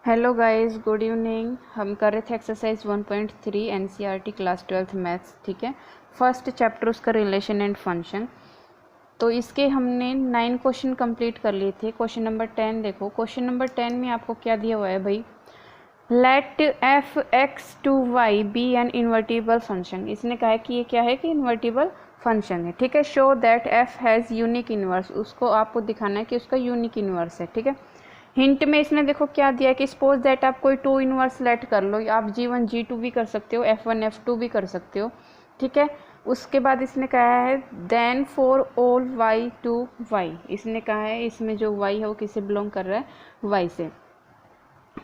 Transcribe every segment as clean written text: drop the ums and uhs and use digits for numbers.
Hello guys, good evening. हम कर रहे थे exercise 1.3 NCERT class 12th maths. ठीक है, फर्स्ट चैप्टर उसका रिलेशन एंड फंक्शन। तो इसके हमने 9 क्वेश्चन कंप्लीट कर लिए थे। क्वेश्चन नंबर 10 देखो। क्वेश्चन नंबर 10 में आपको क्या दिया हुआ है भाई, let f x to y be an invertible function. इसने कहा है कि ये क्या है कि इन्वर्टिबल फंक्शन है। ठीक है, show that F has unique inverse. उसको आपको दिखाना है कि उसका यूनिक इन्वर्स है। ठीक है, हिंट में इसने देखो क्या दिया कि सपोज दैट आप कोई टू इनवर्स लेट कर लो, आप G1 G2 भी कर सकते हो, F1 F2 भी कर सकते हो। ठीक है, उसके बाद इसने कहा है then for all y to y। इसने कहा है इसमें जो y है वो किससे बिलोंग कर रहा है, y से।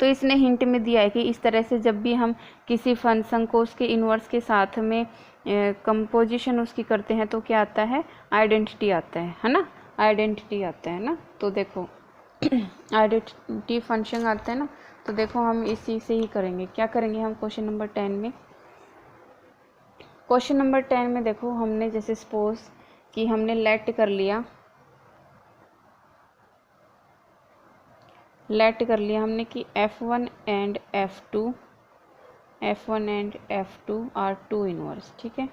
तो इसने हिंट में दिया है कि इस तरह से जब भी हम किसी फंक्शन को उसके इन्वर्स के साथ में कंपोजिशन उसकी करते हैं तो क्या आता है, आइडेंटिटी आता है ना, आइडेंटिटी आता है ना। तो देखो आइडेंटिटी फंक्शन आता है ना, तो देखो हम इसी से ही करेंगे। क्या करेंगे हम क्वेश्चन नंबर 10 में। क्वेश्चन नंबर 10 में देखो हमने जैसे सपोज कि हमने लेट कर लिया, हमने कि F1 and F2 are to inverse. ठीक है,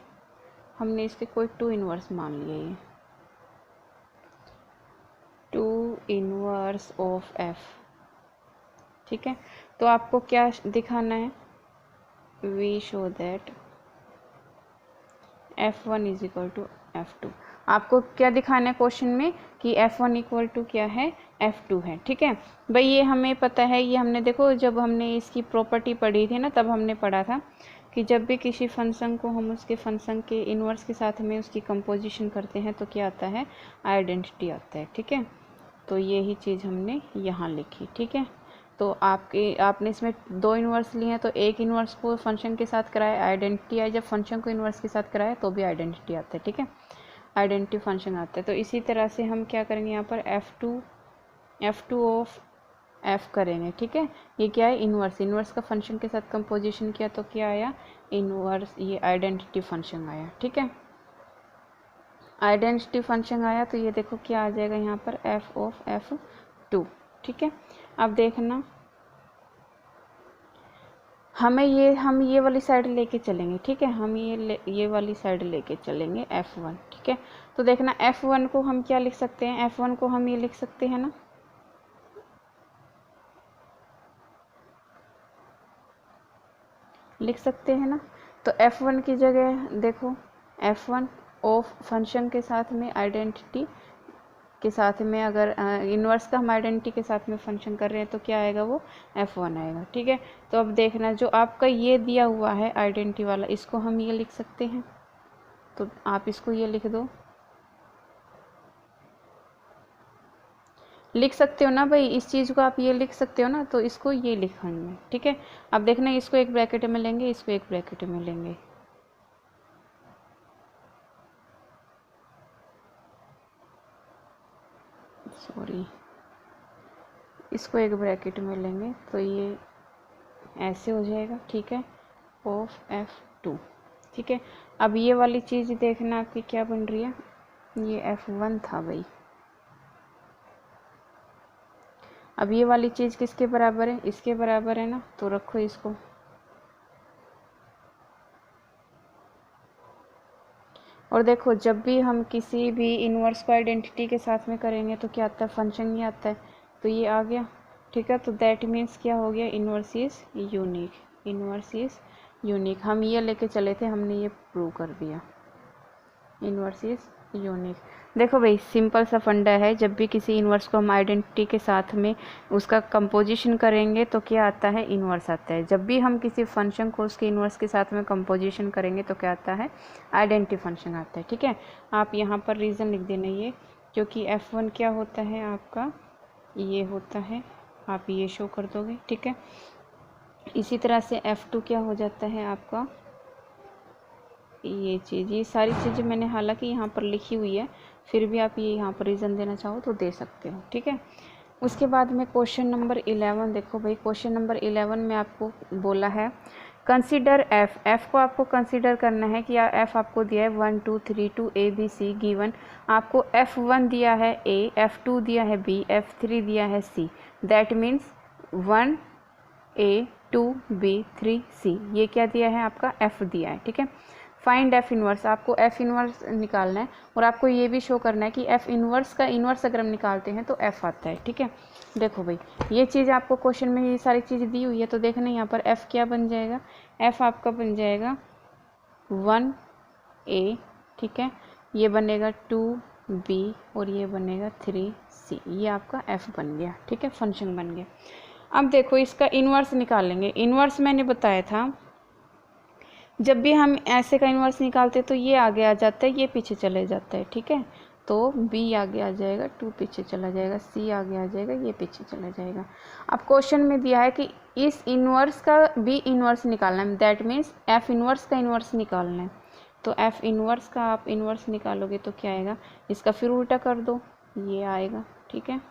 हमने इसके कोई टू इनवर्स मान लिए, ये टू इनवर्स ऑफ F। ठीक है, तो आपको क्या दिखाना है, we show that F1 is equal to F2। आपको क्या दिखाना है क्वेश्चन में कि F1 इक्वल टू क्या है, F2 है। ठीक है भाई, ये हमें पता है, ये हमने देखो जब हमने इसकी प्रॉपर्टी पढ़ी थी ना, तब हमने पढ़ा था कि जब भी किसी फंक्शन को हम उसके फंक्शन के इन्वर्स के साथ में उसकी कंपोजिशन करते हैं तो क्या आता है, आइडेंटिटी आता है। ठीक है, तो यही चीज़ हमने यहाँ लिखी। ठीक है, तो आपने इसमें दो इन्वर्स लिए हैं, तो एक इन्वर्स को फंक्शन के साथ कराया, आइडेंटिटी आई। जब फंक्शन को इन्वर्स के साथ कराया तो भी आइडेंटिटी आता है। ठीक है, आइडेंटिटी फंक्शन आता है। तो इसी तरह से हम क्या करेंगे यहाँ पर F2 ऑफ F करेंगे। ठीक है, ये क्या है, इन्वर्स का फंक्शन के साथ कंपोजिशन किया तो क्या आया, इन्वर्स, ये आइडेंटिटी फंक्शन आया। ठीक है, आइडेंटिटी फंक्शन आया तो ये देखो क्या आ जाएगा यहाँ पर, F ऑफ F2। ठीक है, अब देखना हम ये वाली साइड लेके चलेंगे। ठीक है, हम ये वाली साइड लेके चलेंगे F1। ठीक है, तो देखना F1 को हम क्या लिख सकते हैं, F1 को हम ये लिख सकते हैं ना, लिख सकते हैं ना। तो F1 की जगह देखो F1 ऑफ फंक्शन के साथ में आइडेंटिटी के साथ में, अगर इन्वर्स का हम आइडेंटिटी के साथ में फंक्शन कर रहे हैं तो क्या आएगा, वो F1 आएगा। ठीक है, तो अब देखना जो आपका ये दिया हुआ है आइडेंटिटी वाला, इसको हम ये लिख सकते हैं, तो आप इसको ये लिख दो, लिख सकते हो ना भाई, इस चीज़ को आप ये लिख सकते हो ना, तो इसको ये लिखेंगे। ठीक है, अब देखना इसको एक ब्रैकेट में लेंगे, इसको एक ब्रैकेट में लेंगे, सॉरी, इसको एक ब्रैकेट में लेंगे तो ये ऐसे हो जाएगा। ठीक है, ऑफ F2। ठीक है, अब ये वाली चीज़ देखना आपकी क्या बन रही है, ये F1 था भाई। अब ये वाली चीज़ किसके बराबर है, इसके बराबर है ना, तो रखो इसको। और देखो जब भी हम किसी भी इन्वर्स को आइडेंटिटी के साथ में करेंगे तो क्या आता है, फंक्शन ही आता है, तो ये आ गया। ठीक है, तो दैट मीन्स क्या हो गया, इन्वर्स इज यूनिक। हम ये लेके चले थे, हमने ये प्रूव कर दिया, इन्वर्स इज यूनिक। देखो भाई सिंपल सा फंडा है, जब भी किसी इन्वर्स को हम आइडेंटिटी के साथ में उसका कंपोजिशन करेंगे तो क्या आता है, इन्वर्स आता है। जब भी हम किसी फंक्शन को उसके इन्वर्स के साथ में कंपोजिशन करेंगे तो क्या आता है, आइडेंटिटी फंक्शन आता है। ठीक है, आप यहाँ पर रीज़न लिख देना ये, क्योंकि F1 क्या होता है आपका, ये होता है, आप ये शो कर दोगे। ठीक है, इसी तरह से F2 क्या हो जाता है आपका, ये चीज़, ये सारी चीज़ें मैंने हालांकि यहाँ पर लिखी हुई है, फिर भी आप ये यहाँ पर रीज़न देना चाहो तो दे सकते हो। ठीक है, उसके बाद में क्वेश्चन नंबर 11 देखो भाई। क्वेश्चन नंबर 11 में आपको बोला है कंसीडर F को आपको कंसीडर करना है कि F आपको दिया है 1 2 3 2 ABC गिवन। आपको F1 दिया है A, F2 दिया है B, F3 दिया है C। That means 1 A 2B 3C, ये क्या दिया है आपका F दिया है, ठीक है। फाइंड F इनवर्स, आपको F इनवर्स निकालना है और आपको ये भी शो करना है कि F इनवर्स का इनवर्स अगर हम निकालते हैं तो F आता है, ठीक है। देखो भाई ये चीज़ आपको क्वेश्चन में ये सारी चीज़ दी हुई है, तो देखना यहाँ पर F क्या बन जाएगा, F आपका बन जाएगा 1A, ठीक है, ये बनेगा 2B और ये बनेगा 3C, ये आपका F बन गया, ठीक है, फंक्शन बन गया। अब देखो इसका इन्वर्स निकालेंगे। इन्वर्स मैंने बताया था जब भी हम ऐसे का इन्वर्स निकालते तो ये आगे आ जाता है, ये पीछे चले जाता है, ठीक है। तो B आगे आ जाएगा, 2 पीछे चला जाएगा, C आगे आ जाएगा, ये पीछे चला जाएगा। अब क्वेश्चन में दिया है कि इस इन्वर्स का B इन्वर्स निकालना है, दैट मीन्स F इन्वर्स का इन्वर्स निकालना है। तो F इन्वर्स का आप इन्वर्स निकालोगे तो क्या आएगा, इसका फिर उल्टा कर दो, ये आएगा, ठीक है।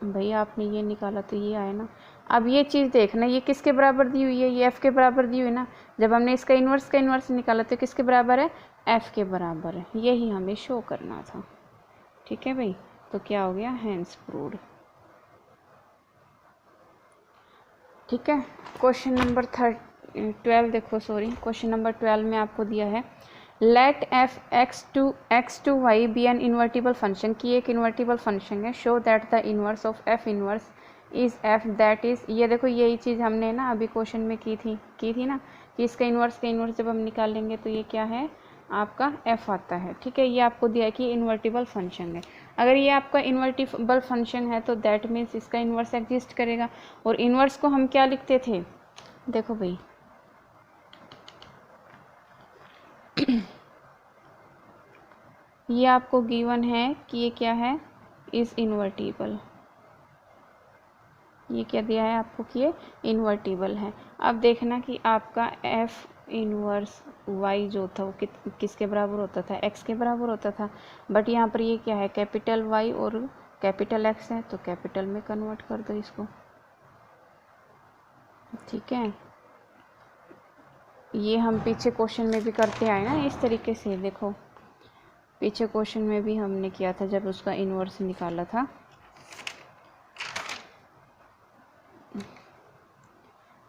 भैया आपने ये निकाला तो ये आया ना। अब ये चीज़ देखना, ये किसके बराबर दी हुई है, ये F के बराबर दी हुई है ना। जब हमने इसका इन्वर्स का इन्वर्स निकाला तो किसके बराबर है, F के बराबर है, यही हमें शो करना था, ठीक है भाई। तो क्या हो गया, हैंस प्रूव्ड, ठीक है। क्वेश्चन नंबर 12 देखो, सॉरी क्वेश्चन नंबर 12 में आपको दिया है let f x to y be an invertible function, की एक इन्वर्टिबल फंक्शन है, show that the inverse of f inverse is f that is, ये देखो यही चीज़ हमने ना अभी क्वेश्चन में की थी ना कि इसका इन्वर्स का इन्वर्स जब हम निकालेंगे तो ये क्या है आपका एफ आता है, ठीक है। ये आपको दिया है कि इन्वर्टिबल फंक्शन है। अगर ये आपका इन्वर्टिबल फंक्शन है तो दैट मीन्स इसका इन्वर्स एग्जिस्ट करेगा। और इन्वर्स को हम क्या लिखते थे, देखो भाई ये आपको गिवन है कि ये क्या है, इज इन्वर्टिबल, ये क्या दिया है आपको कि ये इन्वर्टिबल है। अब देखना कि आपका एफ इन्वर्स वाई जो था वो किसके बराबर होता था, एक्स के बराबर होता था। बट यहाँ पर ये क्या है, कैपिटल वाई और कैपिटल एक्स है, तो कैपिटल में कन्वर्ट कर दो इसको, ठीक है। ये हम पीछे क्वेश्चन में भी करते आए ना इस तरीके से, देखो पीछे क्वेश्चन में भी हमने किया था जब उसका इन्वर्स निकाला था।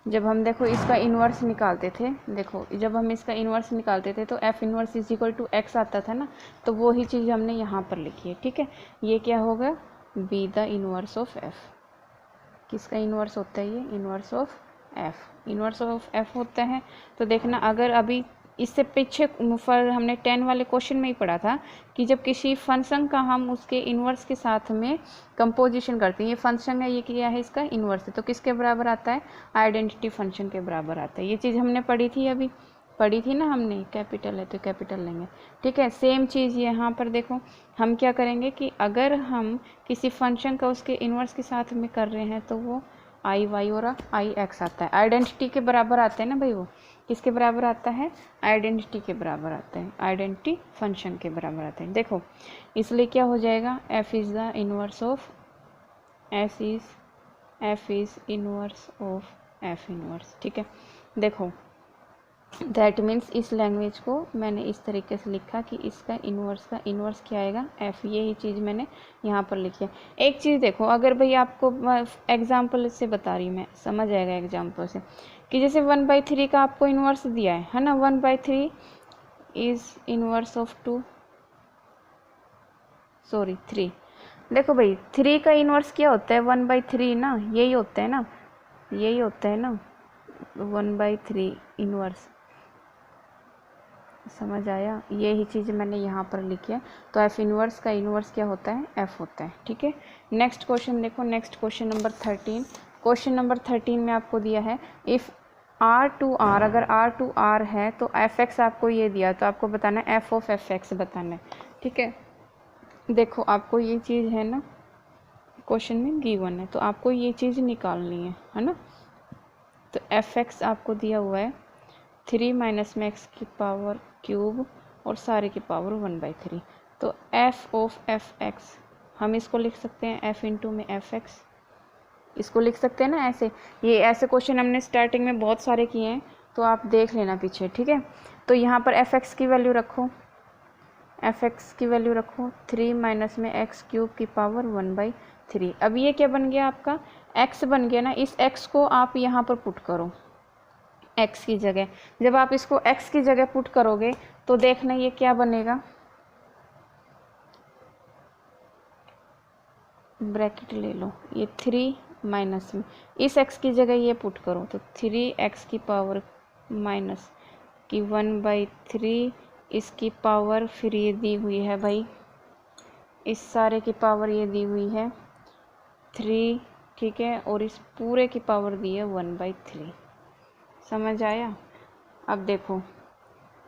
जब हम देखो इसका इन्वर्स निकालते थे, देखो जब हम इसका इन्वर्स निकालते थे तो f inverse is equal to x आता था ना, तो वो ही चीज़ हमने यहाँ पर लिखी है, ठीक है। ये क्या होगा, be the inverse of F, किसका इन्वर्स होता है, ये inverse of f, inverse of F होता है। तो देखना अगर अभी इससे पीछे फॉर हमने 10 वाले क्वेश्चन में ही पढ़ा था कि जब किसी फंक्शन का हम उसके इन्वर्स के साथ में कंपोजिशन करते हैं, ये फंक्शन है, ये क्या है इसका इन्वर्स है, तो किसके बराबर आता है, आइडेंटिटी फंक्शन के बराबर आता है। ये चीज़ हमने पढ़ी थी, अभी पढ़ी थी ना हमने, कैपिटल है तो कैपिटल लेंगे, ठीक है। सेम चीज़ यहाँ पर देखो हम क्या करेंगे कि अगर हम किसी फंक्शन का उसके इन्वर्स के साथ में कर रहे हैं तो वो आई वाई और आई एक्स आता है, आइडेंटिटी के बराबर आता है ना भाई, वो किसके बराबर आता है, आइडेंटिटी के बराबर आता है, आइडेंटिटी फंक्शन के बराबर आता है। देखो इसलिए क्या हो जाएगा, F is the inverse of F is inverse of f inverse, ठीक है। देखो दैट मीन्स इस लैंग्वेज को मैंने इस तरीके से लिखा कि इसका इन्वर्स का इन्वर्स क्या आएगा, एफ, यही चीज़ मैंने यहाँ पर लिखी है। एक चीज़ देखो, अगर भाई आपको एग्जाम्पल से बता रही मैं, समझ आएगा एग्जाम्पल से, कि जैसे 1/3 का आपको इन्वर्स दिया है ना, 1/3 इज इन्वर्स ऑफ 3। देखो भाई 3 का इन्वर्स क्या होता है, 1/3 ना, यही होता है ना, यही होता है ना 1/3 इन्वर्स, समझ आया। यही चीज़ मैंने यहाँ पर लिखी है। तो एफ इन्वर्स का इन्वर्स क्या होता है, एफ होता है, ठीक है। नेक्स्ट क्वेश्चन देखो, next question number 13। Question number 13 में आपको दिया है इफ़ R टू R, अगर R टू R है तो एफ एक्स आपको ये दिया, तो आपको बताना है एफ ऑफ एफ एक्स बताना है, ठीक है। देखो आपको ये चीज़ है ना क्वेश्चन में गिवन है, तो आपको ये चीज़ निकालनी है ना। तो एफ एक्स आपको दिया हुआ है 3 माइनस में एक्स की पावर क्यूब और सारे की पावर 1/3। तो एफ ऑफ एफ एक्स हम इसको लिख सकते हैं एफ इंटू में एफ एक्स, इसको लिख सकते हैं ना ऐसे। ये ऐसे क्वेश्चन हमने स्टार्टिंग में बहुत सारे किए हैं, तो आप देख लेना पीछे, ठीक है। तो यहाँ पर एफ एक्स की वैल्यू रखो, एफ एक्स की वैल्यू रखो 3 माइनस में एक्स क्यूब की पावर 1/3। अब ये क्या बन गया आपका, x बन गया ना, इस x को आप यहाँ पर पुट करो x की जगह। जब आप इसको x की जगह पुट करोगे तो देखना ये क्या बनेगा, ब्रैकेट ले लो, ये 3 माइनस में इस x की जगह ये पुट करो तो 3x की पावर माइनस की 1/3, इसकी पावर फिर ये दी हुई है भाई, इस सारे की पावर ये दी हुई है 3, ठीक है, और इस पूरे की पावर दी है 1/3। समझ आया? अब देखो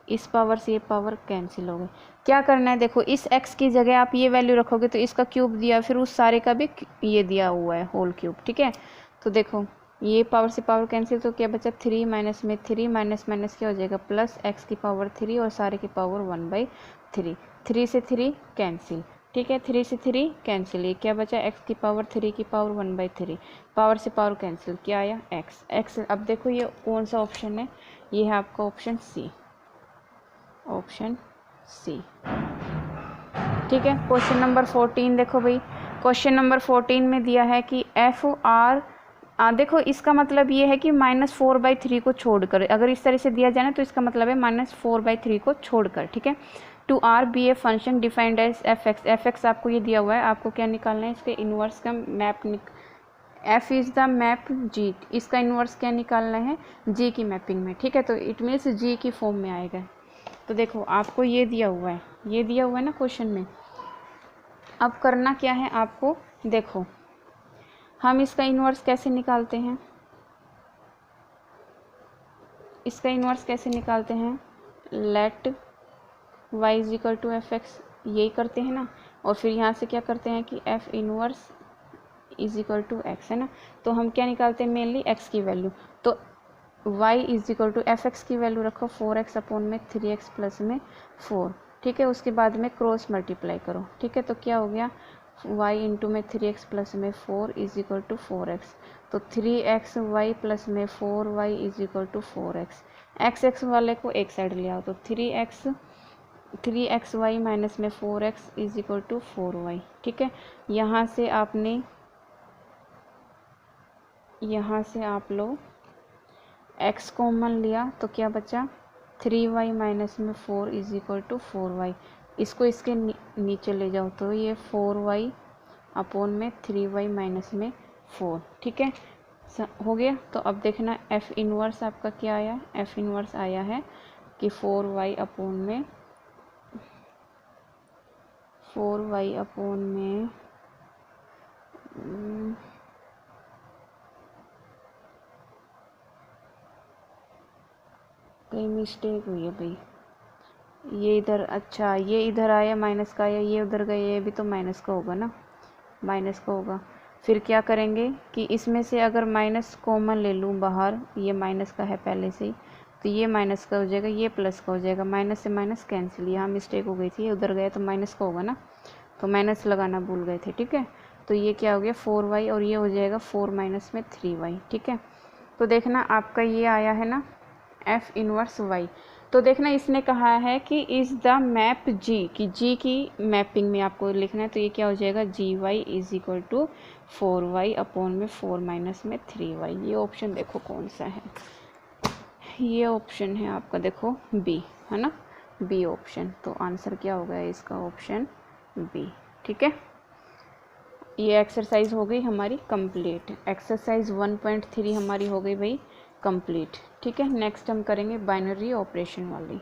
इस पावर से ये पावर कैंसिल हो गई। क्या करना है, देखो इस x की जगह आप ये वैल्यू रखोगे तो इसका क्यूब दिया, फिर उस सारे का भी ये दिया हुआ है होल क्यूब, ठीक है। तो देखो ये पावर से पावर कैंसिल, तो क्या बचा 3 माइनस में 3 माइनस माइनस क्या हो जाएगा प्लस x की पावर 3 और सारे की पावर 1/3, 3 से 3 कैंसिल, ठीक है, 3 से 3 कैंसिल, ये क्या बचा x की पावर 3 की पावर 1/3, पावर से पावर कैंसिल, क्या आया x। अब देखो ये कौन सा ऑप्शन है, ये है आपका ऑप्शन सी, ऑप्शन सी, ठीक है। क्वेश्चन नंबर 14 देखो भाई, क्वेश्चन नंबर 14 में दिया है कि एफ आर, देखो इसका मतलब ये है कि -4/3 को छोड़कर, अगर इस तरह से दिया जाए ना तो इसका मतलब है -4/3 को छोड़कर, ठीक है। To R be a function defined as f x आपको ये दिया हुआ है, आपको क्या निकालना है, इसके इनवर्स का map F is the map G, इसका इनवर्स क्या निकालना है, जी की मैपिंग में, ठीक है। तो इट मीन्स जी की फॉर्म में आएगा। तो देखो आपको ये दिया हुआ है, ये दिया हुआ है ना क्वेश्चन में। अब करना क्या है आपको, देखो हम इसका इन्वर्स कैसे निकालते हैं, इसका इन्वर्स कैसे निकालते हैं, let y is equal to f x, यही करते हैं ना, और फिर यहाँ से क्या करते हैं कि f inverse is equal to x, है ना। तो हम क्या निकालते हैं मेनली x की वैल्यू, तो y is equal to f x की वैल्यू रखो 4x अपॉन में 3x प्लस में 4, ठीक है। उसके बाद में क्रॉस मल्टीप्लाई करो, ठीक है। तो क्या हो गया y इंटू में 3x प्लस में 4 इज इक्वल टू 4x, तो 3x y प्लस में 4y is equal to 4x, x वाले को एक साइड ले आओ, तो 3xy माइनस में 4x is equal to 4y, ठीक है। यहाँ से आप लोग x कॉमन लिया तो क्या बचा 3y माइनस में 4 इज इक्वल टू 4y, इसको इसके नीचे ले जाओ तो ये 4y अपॉन में 3y माइनस में 4, ठीक है, हो गया। तो अब देखना f इनवर्स आपका क्या आया, f इनवर्स आया है कि 4y अपॉन में कहीं मिस्टेक हुई है भाई, ये इधर, अच्छा ये इधर आया माइनस का आया, ये उधर गया, ये भी तो माइनस का होगा ना, माइनस का होगा। फिर क्या करेंगे कि इसमें से अगर माइनस कॉमन ले लूँ बाहर, ये माइनस का है पहले से ही, तो ये माइनस का हो जाएगा, ये प्लस का हो जाएगा, माइनस से माइनस कैंसिल, यहाँ मिस्टेक हो गई थी, ये उधर गया तो माइनस का होगा ना, तो माइनस लगाना भूल गए थे, ठीक है। तो ये क्या हो गया 4y और ये हो जाएगा 4 माइनस में 3y, ठीक है। तो देखना आपका ये आया है ना f इनवर्स y, तो देखना इसने कहा है कि इज़ द मैप g, कि g की मैपिंग में आपको लिखना है, तो ये क्या हो जाएगा gy is equal to 4y upon में 4 माइनस में 3y। ये ऑप्शन देखो कौन सा है, ये ऑप्शन है आपका देखो बी, है ना, बी ऑप्शन। तो आंसर क्या होगा इसका ऑप्शन बी, ठीक है। ये एक्सरसाइज हो गई हमारी कंप्लीट, एक्सरसाइज 1.3 हमारी हो गई भाई कंप्लीट, ठीक है। नेक्स्ट हम करेंगे बाइनरी ऑपरेशन वाली।